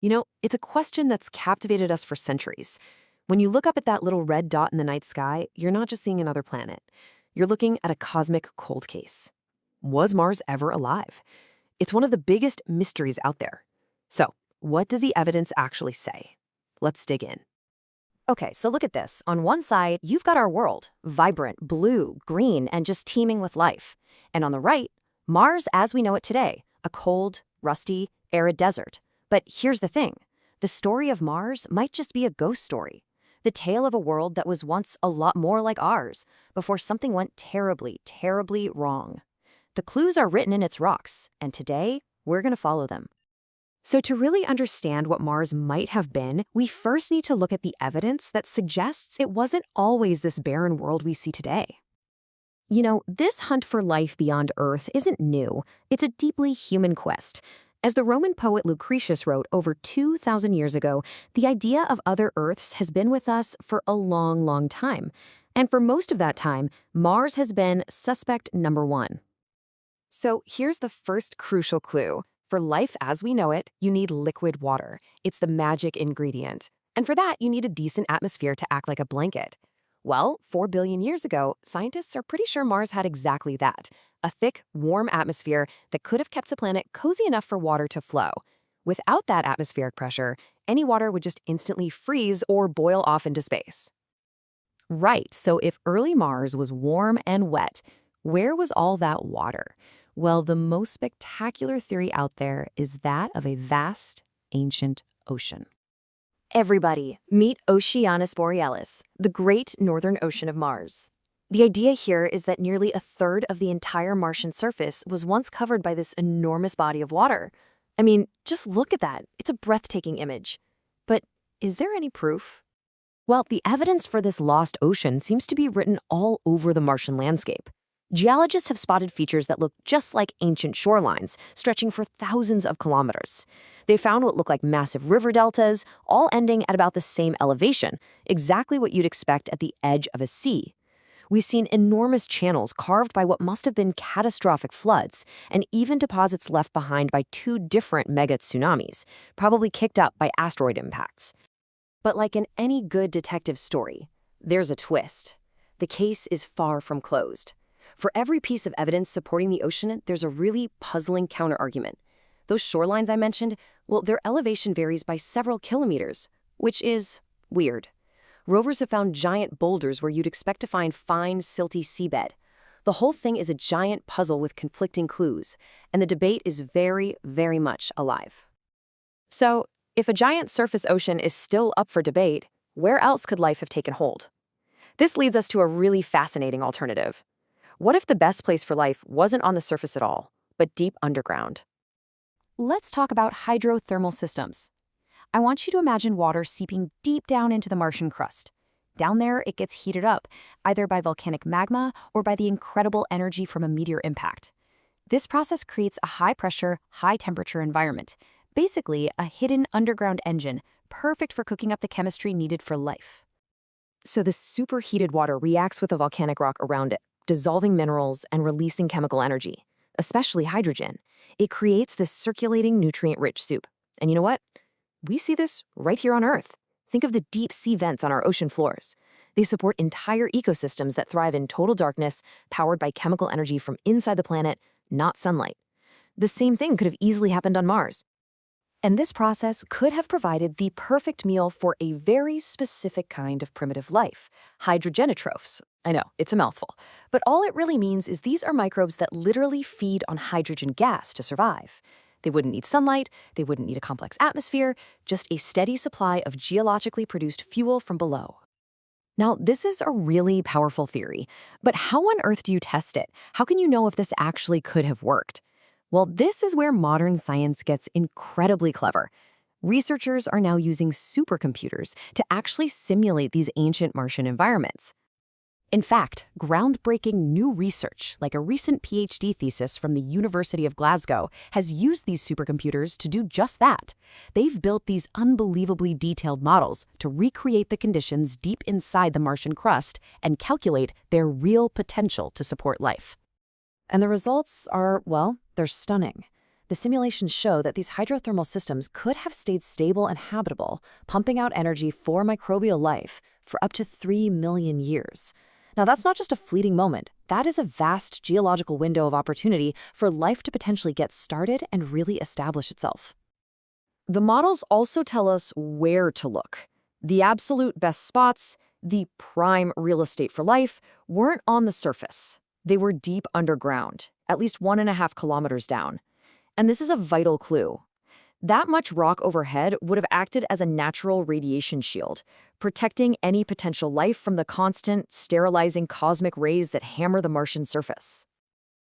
It's a question that's captivated us for centuries. When you look up at that little red dot in the night sky, you're not just seeing another planet. You're looking at a cosmic cold case. Was Mars ever alive? It's one of the biggest mysteries out there. So, what does the evidence actually say? Let's dig in. Okay, so look at this. On one side, you've got our world, vibrant, blue, green, and just teeming with life. And on the right, Mars as we know it today, a cold, rusty, arid desert. But here's the thing. The story of Mars might just be a ghost story. The tale of a world that was once a lot more like ours, before something went terribly, terribly wrong. The clues are written in its rocks, and today, we're going to follow them. So, to really understand what Mars might have been, we first need to look at the evidence that suggests it wasn't always this barren world we see today. This hunt for life beyond Earth isn't new. It's a deeply human quest. As the Roman poet Lucretius wrote over 2,000 years ago, the idea of other Earths has been with us for a long, long time. And for most of that time, Mars has been suspect number one. So here's the first crucial clue. For life as we know it, you need liquid water. It's the magic ingredient. And for that, you need a decent atmosphere to act like a blanket. Well, 4 billion years ago, scientists are pretty sure Mars had exactly that. A thick, warm atmosphere that could have kept the planet cozy enough for water to flow. Without that atmospheric pressure, any water would just instantly freeze or boil off into space. Right, so if early Mars was warm and wet, where was all that water? Well, the most spectacular theory out there is that of a vast, ancient ocean. Everybody, meet Oceanus Borealis, the great northern ocean of Mars. The idea here is that nearly a third of the entire Martian surface was once covered by this enormous body of water. I mean, just look at that. It's a breathtaking image. But is there any proof? Well, the evidence for this lost ocean seems to be written all over the Martian landscape. Geologists have spotted features that look just like ancient shorelines, stretching for thousands of kilometers. They found what look like massive river deltas, all ending at about the same elevation, exactly what you'd expect at the edge of a sea. We've seen enormous channels carved by what must have been catastrophic floods, and even deposits left behind by 2 different mega tsunamis, probably kicked up by asteroid impacts. But like in any good detective story, there's a twist. The case is far from closed. For every piece of evidence supporting the ocean, there's a really puzzling counterargument. Those shorelines I mentioned, well, their elevation varies by several kilometers, which is weird. Rovers have found giant boulders where you'd expect to find fine, silty seabed. The whole thing is a giant puzzle with conflicting clues, and the debate is very, very much alive. So, if a giant surface ocean is still up for debate, where else could life have taken hold? This leads us to a really fascinating alternative. What if the best place for life wasn't on the surface at all, but deep underground? Let's talk about hydrothermal systems. I want you to imagine water seeping deep down into the Martian crust. Down there, it gets heated up, either by volcanic magma or by the incredible energy from a meteor impact. This process creates a high-pressure, high-temperature environment, basically a hidden underground engine, perfect for cooking up the chemistry needed for life. So the superheated water reacts with the volcanic rock around it, dissolving minerals and releasing chemical energy, especially hydrogen. It creates this circulating nutrient-rich soup. And you know what? We see this right here on Earth. Think of the deep sea vents on our ocean floors. They support entire ecosystems that thrive in total darkness, powered by chemical energy from inside the planet, not sunlight. The same thing could have easily happened on Mars. And this process could have provided the perfect meal for a very specific kind of primitive life, hydrogenotrophs. I know, it's a mouthful. But all it really means is these are microbes that literally feed on hydrogen gas to survive. They wouldn't need sunlight, they wouldn't need a complex atmosphere, just a steady supply of geologically produced fuel from below. Now, this is a really powerful theory, but how on earth do you test it? How can you know if this actually could have worked? Well, this is where modern science gets incredibly clever. Researchers are now using supercomputers to actually simulate these ancient Martian environments. In fact, groundbreaking new research, like a recent PhD thesis from the University of Glasgow, has used these supercomputers to do just that. They've built these unbelievably detailed models to recreate the conditions deep inside the Martian crust and calculate their real potential to support life. And the results are, well, they're stunning. The simulations show that these hydrothermal systems could have stayed stable and habitable, pumping out energy for microbial life for up to 3 million years. Now, that's not just a fleeting moment. That is a vast geological window of opportunity for life to potentially get started and really establish itself. The models also tell us where to look. The absolute best spots, the prime real estate for life, weren't on the surface. They were deep underground, at least 1.5 kilometers down. And this is a vital clue. That much rock overhead would have acted as a natural radiation shield, protecting any potential life from the constant, sterilizing cosmic rays that hammer the Martian surface.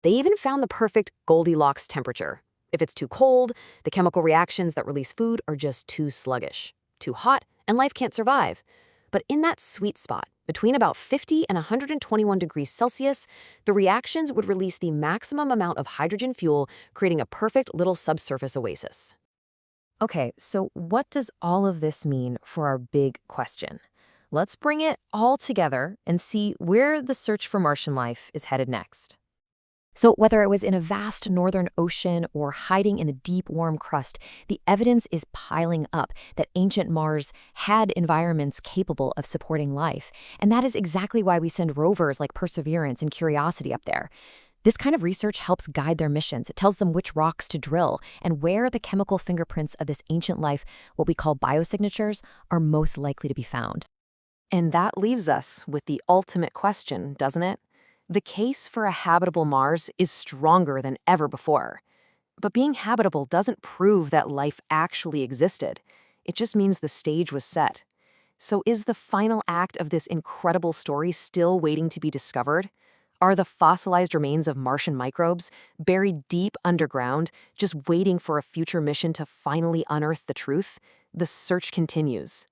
They even found the perfect Goldilocks temperature. If it's too cold, the chemical reactions that release food are just too sluggish. Too hot, and life can't survive. But in that sweet spot, between about 50 and 121 degrees Celsius, the reactions would release the maximum amount of hydrogen fuel, creating a perfect little subsurface oasis. Okay, so what does all of this mean for our big question? Let's bring it all together and see where the search for Martian life is headed next. So whether it was in a vast northern ocean or hiding in the deep, warm crust, the evidence is piling up that ancient Mars had environments capable of supporting life. And that is exactly why we send rovers like Perseverance and Curiosity up there. This kind of research helps guide their missions. It tells them which rocks to drill and where the chemical fingerprints of this ancient life, what we call biosignatures, are most likely to be found. And that leaves us with the ultimate question, doesn't it? The case for a habitable Mars is stronger than ever before. But being habitable doesn't prove that life actually existed. It just means the stage was set. So is the final act of this incredible story still waiting to be discovered? Are the fossilized remains of Martian microbes buried deep underground, just waiting for a future mission to finally unearth the truth? The search continues.